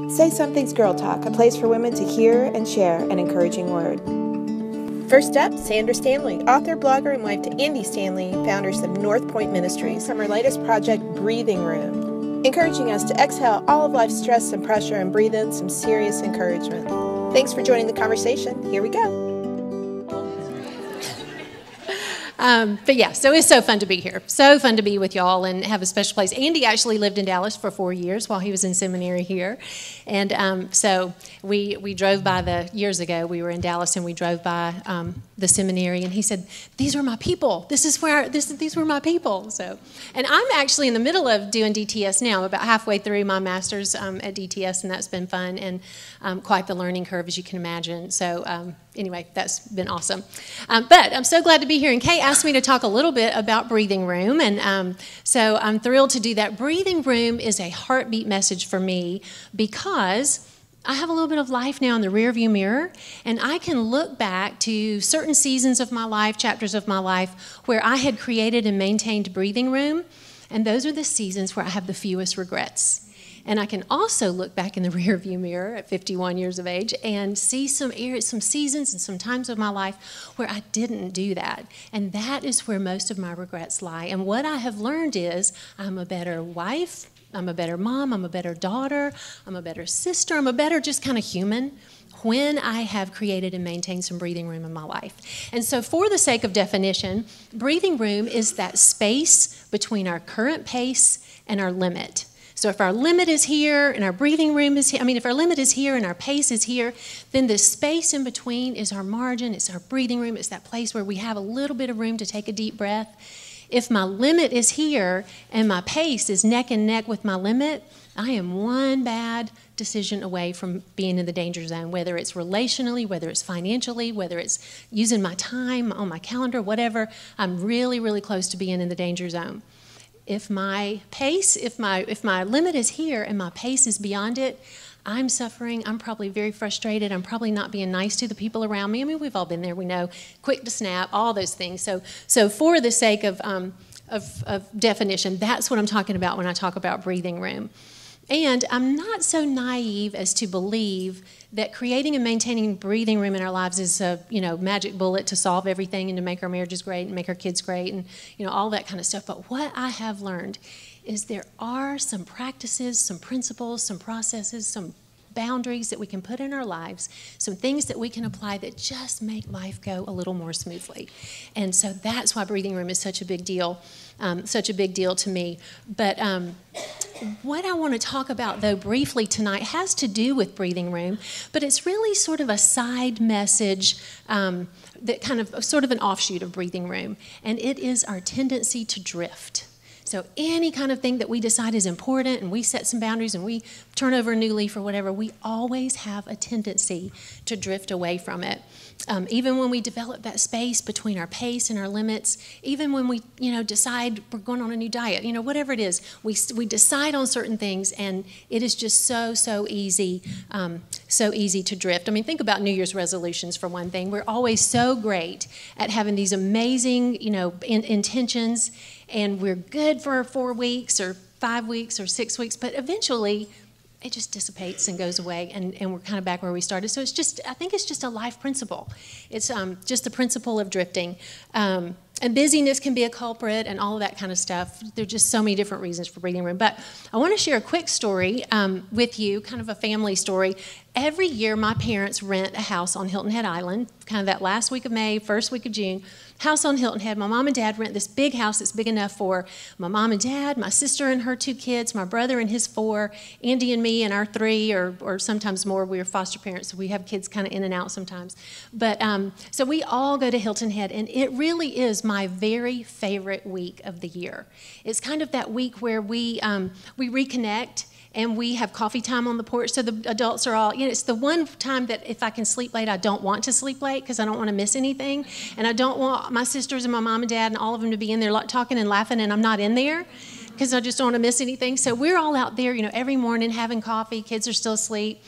Say Something's Girl Talk, a place for women to hear and share an encouraging word. First up, Sandra Stanley, author, blogger, and wife to Andy Stanley, founders of Northpoint Ministries, from her latest project, Breathing Room, encouraging us to exhale all of life's stress and pressure and breathe in some serious encouragement. Thanks for joining the conversation. Here we go. But yeah, so it's so fun to be here. So fun to be with y'all and have a special place. Andy actually lived in Dallas for 4 years while he was in seminary here. And so we drove by years ago, we were in Dallas and we drove by the seminary and he said, these were my people. These were my people. So, and I'm actually in the middle of doing DTS now. I'm about halfway through my master's at DTS, and that's been fun and quite the learning curve, as you can imagine. So anyway, that's been awesome. But I'm so glad to be here. And Kay asked me to talk a little bit about Breathing Room. And so I'm thrilled to do that. Breathing Room is a heartbeat message for me because I have a little bit of life now in the rearview mirror. And I can look back to certain seasons of my life, chapters of my life, where I had created and maintained Breathing Room. And those are the seasons where I have the fewest regrets. And I can also look back in the rearview mirror at 51 years of age and see some seasons and some times of my life where I didn't do that. And that is where most of my regrets lie. And what I have learned is I'm a better wife, I'm a better mom, I'm a better daughter, I'm a better sister, I'm a better just kind of human when I have created and maintained some breathing room in my life. And so for the sake of definition, breathing room is that space between our current pace and our limit. So if our limit is here and our breathing room is here, if our limit is here and our pace is here, then the space in between is our margin, it's our breathing room, it's that place where we have a little bit of room to take a deep breath. If my limit is here and my pace is neck and neck with my limit, I am one bad decision away from being in the danger zone, whether it's relationally, whether it's financially, whether it's using my time on my calendar, whatever. I'm really, really close to being in the danger zone. If my pace, if my limit is here and my pace is beyond it, I'm suffering. I'm probably very frustrated. I'm probably not being nice to the people around me. We've all been there. We know, quick to snap, all those things. So for the sake of definition, that's what I'm talking about when I talk about breathing room. And I'm not so naive as to believe that creating and maintaining breathing room in our lives is a magic bullet to solve everything and to make our marriages great and make our kids great and all that kind of stuff. But what I have learned is there are some practices, some principles, some processes, some boundaries that we can put in our lives, some things that we can apply that just make life go a little more smoothly. And so that's why breathing room is such a big deal to me. But what I want to talk about, though, briefly tonight has to do with breathing room, but it's really sort of a side message that kind of sort of an offshoot of breathing room, and it is our tendency to drift. So any kind of thing that we decide is important and we set some boundaries and we turn over a new leaf or whatever, we always have a tendency to drift away from it. Even when we develop that space between our pace and our limits, even when we, decide we're going on a new diet, whatever it is, we decide on certain things and it is just so easy to drift. Think about New Year's resolutions for one thing. We're always so great at having these amazing, intentions, and we're good for 4 weeks or 5 weeks or 6 weeks, but eventually it just dissipates and goes away, and we're kind of back where we started. So I think it's just a life principle. It's just the principle of drifting. And busyness can be a culprit and all of that kind of stuff. There are just so many different reasons for breathing room. But I want to share a quick story with you, kind of a family story. Every year, my parents rent a house on Hilton Head Island, kind of that last week of May, first week of June. House on Hilton Head. My mom and dad rent this big house that's big enough for my mom and dad, my sister and her 2 kids, my brother and his 4, Andy and me and our 3, or sometimes more. We are foster parents, so we have kids kind of in and out sometimes. But so we all go to Hilton Head, and it really is my very favorite week of the year. It's kind of that week where we reconnect. And we have coffee time on the porch, so the adults are all, it's the one time that if I can sleep late, I don't want to sleep late because I don't want to miss anything. And I don't want my sisters and my mom and dad and all of them to be in there talking and laughing, and I'm not in there because I just don't want to miss anything. So we're all out there, every morning having coffee. Kids are still asleep.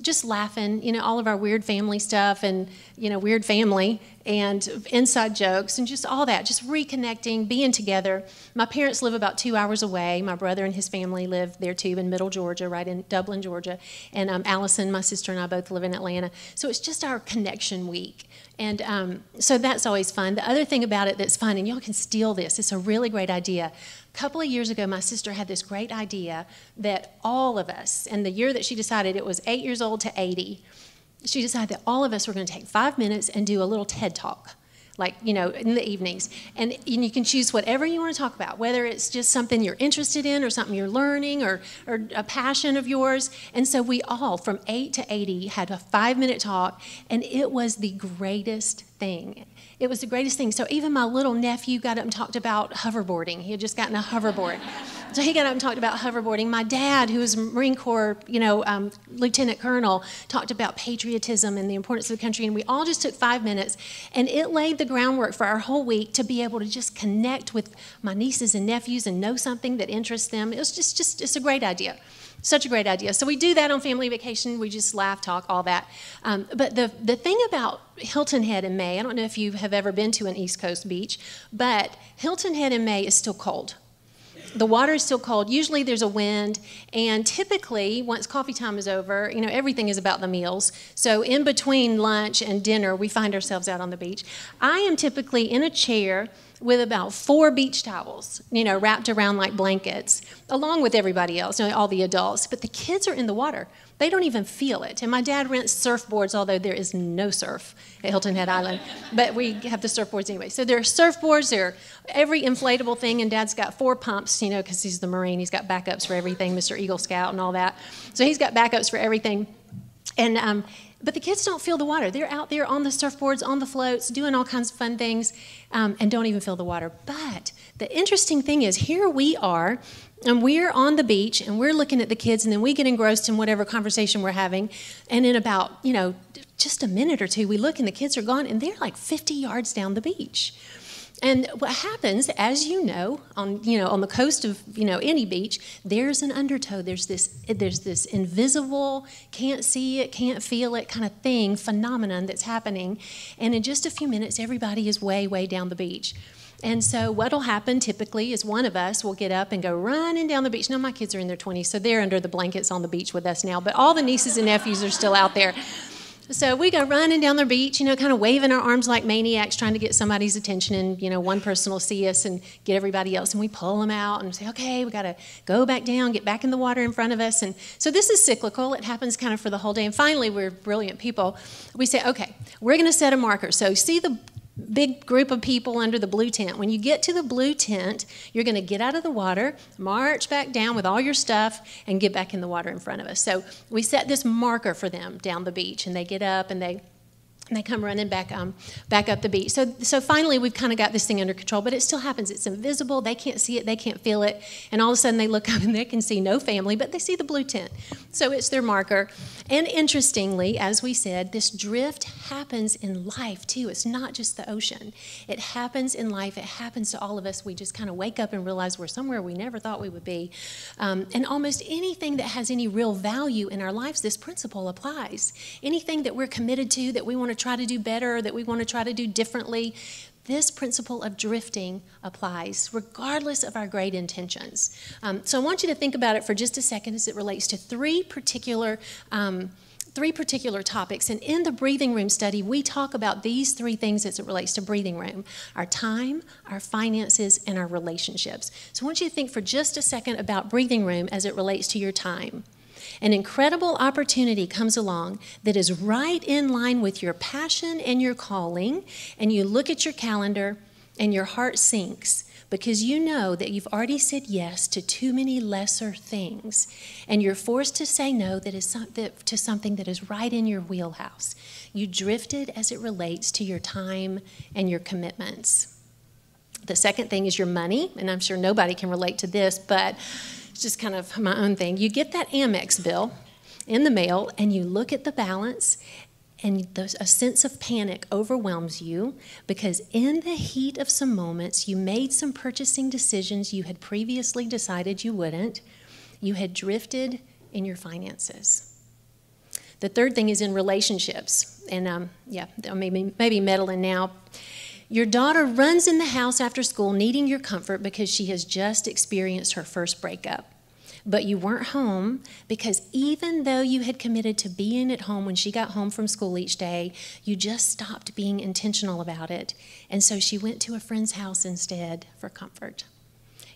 just laughing, all of our weird family stuff and, weird family and inside jokes and just all that, just reconnecting, being together. My parents live about 2 hours away. My brother and his family live there too in Middle Georgia, right in Dublin, Georgia. And Allison, my sister, and I both live in Atlanta. So it's just our connection week. And so that's always fun. The other thing about it that's fun, and y'all can steal this, it's a really great idea. A couple of years ago, my sister had this great idea that all of us, and the year that she decided, it was 8 years old to 80, she decided that all of us were going to take 5 minutes and do a little TED Talk, in the evenings. And you can choose whatever you want to talk about, whether it's just something you're interested in or something you're learning or a passion of yours. And so we all, from 8 to 80, had a 5-minute talk, and it was the greatest thing. It was the greatest thing. So even my little nephew got up and talked about hoverboarding. He had just gotten a hoverboard. So he got up and talked about hoverboarding. My dad, who was a Marine Corps, lieutenant colonel, talked about patriotism and the importance of the country. And we all just took 5 minutes, and it laid the groundwork for our whole week to be able to just connect with my nieces and nephews and know something that interests them. It was just it's a great idea. Such a great idea. So we do that on family vacation. We just laugh, talk, all that. But the thing about Hilton Head in May, I don't know if you have ever been to an East Coast beach, but Hilton Head in May is still cold. The water is still cold. Usually there's a wind, and typically once coffee time is over, everything is about the meals. So in between lunch and dinner, we find ourselves out on the beach. I am typically in a chair with about 4 beach towels, wrapped around like blankets, along with everybody else, all the adults. But the kids are in the water. They don't even feel it. And my dad rents surfboards, although there is no surf at Hilton Head Island. But we have the surfboards anyway. So there are surfboards, there are every inflatable thing, and Dad's got 4 pumps, because he's the Marine. He's got backups for everything, Mr. Eagle Scout and all that. So he's got backups for everything. And but the kids don't feel the water. They're out there on the surfboards, on the floats, doing all kinds of fun things, and don't even feel the water. But the interesting thing is, here we are, and we're on the beach, and we're looking at the kids, and then we get engrossed in whatever conversation we're having, and in about, just a minute or two, we look, and the kids are gone, and they're like 50 yards down the beach. And what happens, as on the coast of any beach, there's an undertow. There's this invisible, can't see it, can't feel it kind of phenomenon that's happening. And in just a few minutes, everybody is way, way down the beach. And so what'll happen typically is one of us will get up and go running down the beach. Now my kids are in their 20s, so they're under the blankets on the beach with us now. But all the nieces and nephews are still out there. So we go running down the beach, kind of waving our arms like maniacs, trying to get somebody's attention, and, one person will see us and get everybody else, and we pull them out and say, okay, we got to go back down, get back in the water in front of us. And so this is cyclical. It happens kind of for the whole day. And finally, we're brilliant people. We say, okay, we're going to set a marker. So see the big group of people under the blue tent. When you get to the blue tent, you're going to get out of the water, march back down with all your stuff, and get back in the water in front of us. So we set this marker for them down the beach, and they get up and they come running back up the beach. So finally, we've kind of got this thing under control, but it still happens. It's invisible. They can't see it. They can't feel it. And all of a sudden, they look up and they can see no family, but they see the blue tent. So it's their marker. And interestingly, as we said, this drift happens in life, too. It's not just the ocean. It happens in life. It happens to all of us. We just kind of wake up and realize we're somewhere we never thought we would be. And almost anything that has any real value in our lives, this principle applies. Anything that we're committed to, that we want to try to do better, that we want to try to do differently, this principle of drifting applies regardless of our great intentions. So I want you to think about it for just a second as it relates to three particular topics. And in the breathing room study, we talk about these 3 things as it relates to breathing room: our time, our finances, and our relationships. So I want you to think for just a second about breathing room as it relates to your time. An incredible opportunity comes along that is right in line with your passion and your calling, and you look at your calendar and your heart sinks because you know that you've already said yes to too many lesser things, and you're forced to say no to something that is right in your wheelhouse. You drifted as it relates to your time and your commitments. The second thing is your money, and I'm sure nobody can relate to this, but it's just kind of my own thing. You get that Amex bill in the mail, and you look at the balance, and a sense of panic overwhelms you because in the heat of some moments, you made some purchasing decisions you had previously decided you wouldn't. You had drifted in your finances. The third thing is in relationships. And maybe meddling now. Your daughter runs in the house after school needing your comfort because she has just experienced her first breakup. But you weren't home because even though you had committed to being at home when she got home from school each day, you just stopped being intentional about it. And so she went to a friend's house instead for comfort.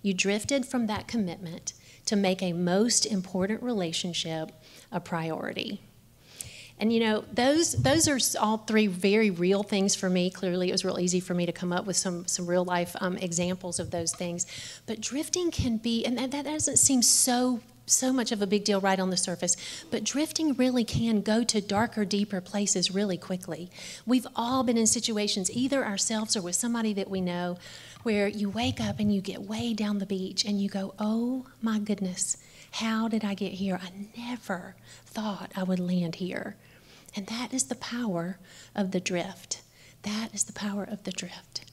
You drifted from that commitment to make a most important relationship a priority. And those are all three very real things for me. Clearly, it was real easy for me to come up with some real life examples of those things. But drifting can be, and that doesn't seem so much of a big deal right on the surface, but drifting really can go to darker, deeper places really quickly. We've all been in situations, either ourselves or with somebody that we know, where you wake up and you get way down the beach and you go, oh my goodness, how did I get here? I never thought I would land here. And that is the power of the drift. That is the power of the drift.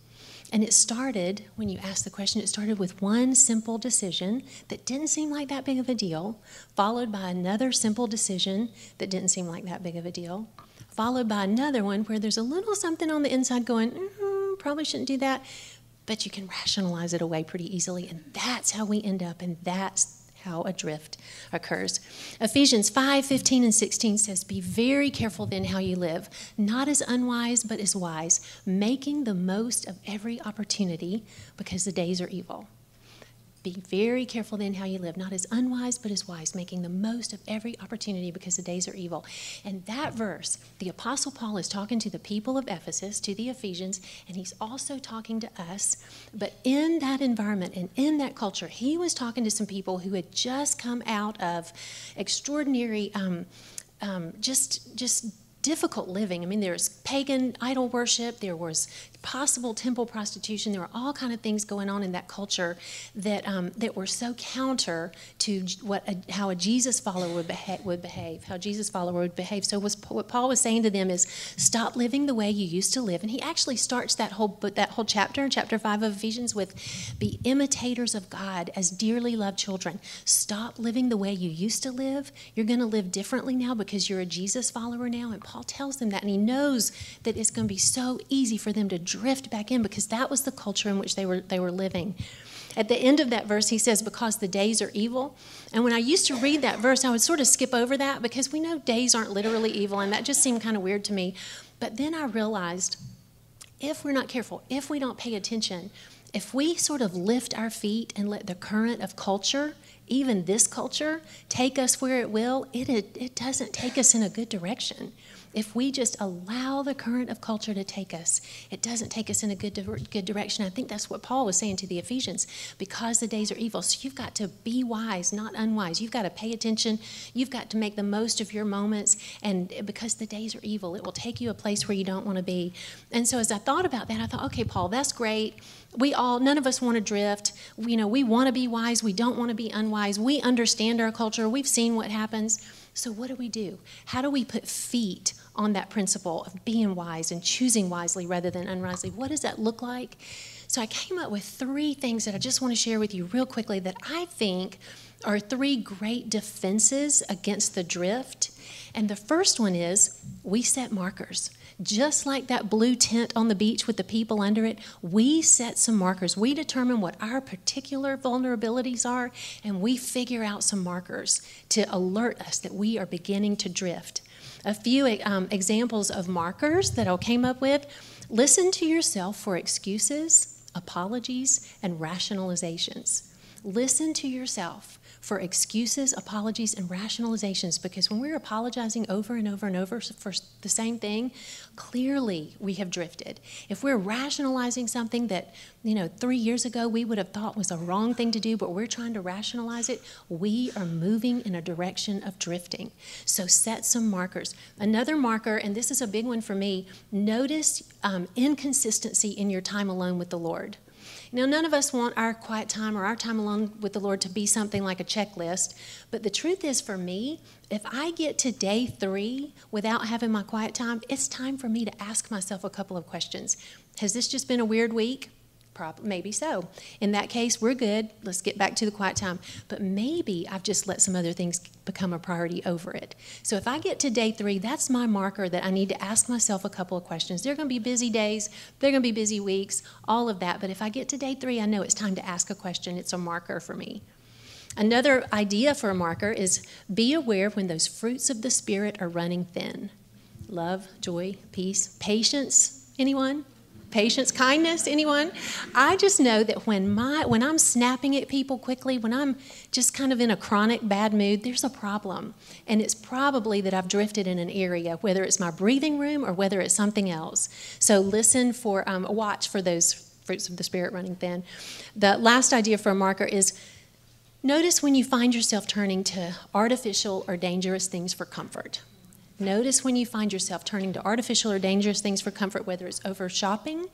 And it started, when you ask the question, it started with one simple decision that didn't seem like that big of a deal, followed by another simple decision that didn't seem like that big of a deal, followed by another one where there's a little something on the inside going, probably shouldn't do that, but you can rationalize it away pretty easily. And that's how we end up, and that's how a drift occurs. Ephesians 5:15 and 16 says, be very careful then how you live, not as unwise, but as wise, making the most of every opportunity because the days are evil. Be very careful then how you live, not as unwise, but as wise, making the most of every opportunity because the days are evil. And that verse, the Apostle Paul is talking to the people of Ephesus, to the Ephesians, and he's also talking to us. But in that environment and in that culture, he was talking to some people who had just come out of extraordinary, just difficult living. I mean, there was pagan idol worship, there was possible temple prostitution, there were all kind of things going on in that culture that were so counter to how a Jesus follower would behave, how Jesus follower would behave. So what Paul was saying to them is, stop living the way you used to live. And he actually starts that whole chapter in chapter 5 of Ephesians with, be imitators of God as dearly loved children. Stop living the way you used to live. You're going to live differently now because you're a Jesus follower now. And Paul tells them that, and he knows that it's going to be so easy for them to drift back in because that was the culture in which they were living. At the end of that verse, he says, because the days are evil. And when I used to read that verse, I would sort of skip over that because we know days aren't literally evil, and that just seemed kind of weird to me. But then I realized, if we're not careful, if we don't pay attention, if we sort of lift our feet and let the current of culture, even this culture, take us where it will, it doesn't take us in a good direction. If we just allow the current of culture to take us, it doesn't take us in a good direction. I think that's what Paul was saying to the Ephesians, because the days are evil. So you've got to be wise, not unwise. You've got to pay attention. You've got to make the most of your moments. And because the days are evil, it will take you a place where you don't want to be. And so as I thought about that, I thought, okay, Paul, that's great. None of us want to drift. We want to be wise. We don't want to be unwise. We understand our culture. We've seen what happens. So what do? How do we put feet on that principle of being wise and choosing wisely rather than unwisely? What does that look like? So I came up with 3 things that I just want to share with you real quickly that I think are 3 great defenses against the drift. And the first one is we set markers. Just like that blue tent on the beach with the people under it, we set some markers. We determine what our particular vulnerabilities are, and we figure out some markers to alert us that we are beginning to drift. A few examples of markers that I came up with. Listen to yourself for excuses, apologies, and rationalizations. Listen to yourself for excuses, apologies, and rationalizations, because when we're apologizing over and over and over for the same thing, clearly we have drifted. If we're rationalizing something that, 3 years ago we would have thought was a wrong thing to do, but we're trying to rationalize it, we are moving in a direction of drifting. So set some markers. Another marker, and this is a big one for me, notice inconsistency in your time alone with the Lord. Now, none of us want our quiet time or our time alone with the Lord to be something like a checklist. But the truth is, for me, if I get to day 3 without having my quiet time, it's time for me to ask myself a couple of questions. Has this just been a weird week? Maybe so. In that case, we're good. Let's get back to the quiet time. But maybe I've just let some other things become a priority over it. So if I get to day 3, that's my marker that I need to ask myself a couple of questions. There are going to be busy days. There are going to be busy weeks, all of that. But if I get to day 3, I know it's time to ask a question. It's a marker for me. Another idea for a marker is be aware when those fruits of the Spirit are running thin. Love, joy, peace, patience. Anyone? Patience, kindness, anyone? I just know that when I'm snapping at people quickly, when I'm just kind of in a chronic bad mood, there's a problem. And it's probably that I've drifted in an area, whether it's my breathing room or whether it's something else. So watch for those fruits of the Spirit running thin. The last idea for a marker is notice when you find yourself turning to artificial or dangerous things for comfort. Notice when you find yourself turning to artificial or dangerous things for comfort, whether it's over shopping,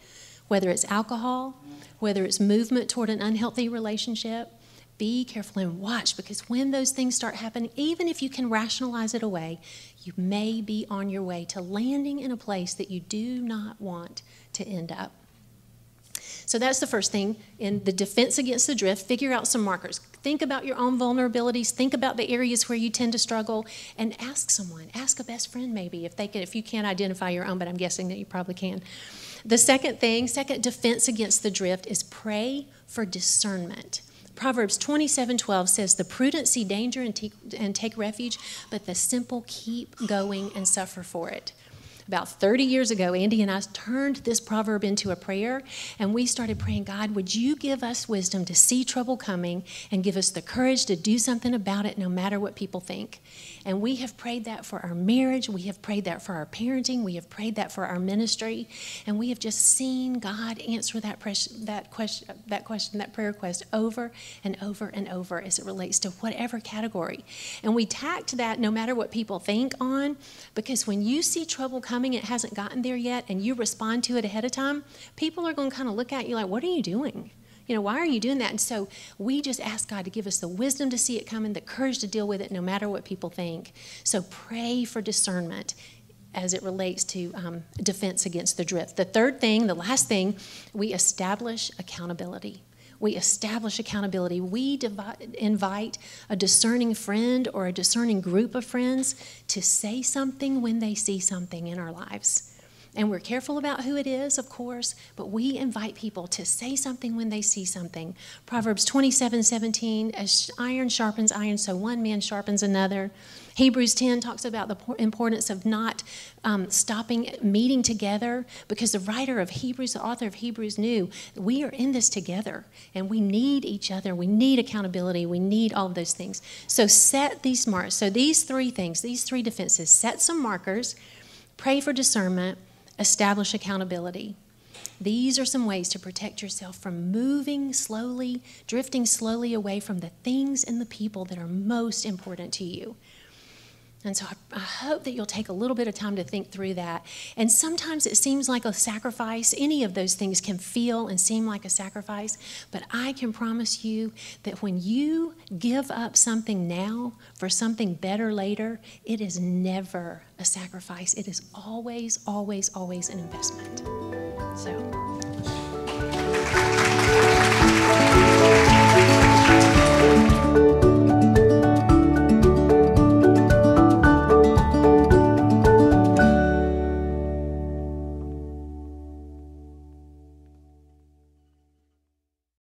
whether it's alcohol, whether it's movement toward an unhealthy relationship. Be careful and watch, because when those things start happening, even if you can rationalize it away, you may be on your way to landing in a place that you do not want to end up. So that's the first thing. In the defense against the drift, figure out some markers. Think about your own vulnerabilities. Think about the areas where you tend to struggle, and ask someone. Ask a best friend maybe if you can't identify your own, but I'm guessing that you probably can. The second defense against the drift is pray for discernment. Proverbs 27:12 says, "The prudent see danger and take refuge, but the simple keep going and suffer for it." About 30 years ago, Andy and I turned this proverb into a prayer, and we started praying, God, would you give us wisdom to see trouble coming and give us the courage to do something about it no matter what people think. And we have prayed that for our marriage. We have prayed that for our parenting. We have prayed that for our ministry. And we have just seen God answer that prayer request over and over and over as it relates to whatever category. And we tacked that no matter what people think on, because when you see trouble coming, it hasn't gotten there yet, and you respond to it ahead of time, people are going to kind of look at you like, what are you doing? Why are you doing that? And so we just ask God to give us the wisdom to see it coming, the courage to deal with it no matter what people think. So pray for discernment as it relates to defense against the drift. The last thing, we establish accountability. We establish accountability. We invite a discerning friend or a discerning group of friends to say something when they see something in our lives. And we're careful about who it is, of course, but we invite people to say something when they see something. Proverbs 27:17, as iron sharpens iron, so one man sharpens another. Hebrews 10 talks about the importance of not stopping meeting together, because the author of Hebrews knew we are in this together, and we need each other. We need accountability. We need all of those things. So set these marks. So these 3 things, these 3 defenses, set some markers, pray for discernment, establish accountability. These are some ways to protect yourself from drifting slowly away from the things and the people that are most important to you. And so I hope that you'll take a little bit of time to think through that. And sometimes it seems like a sacrifice. Any of those things can feel and seem like a sacrifice. But I can promise you that when you give up something now for something better later, it is never a sacrifice. It is always, always, always an investment. So.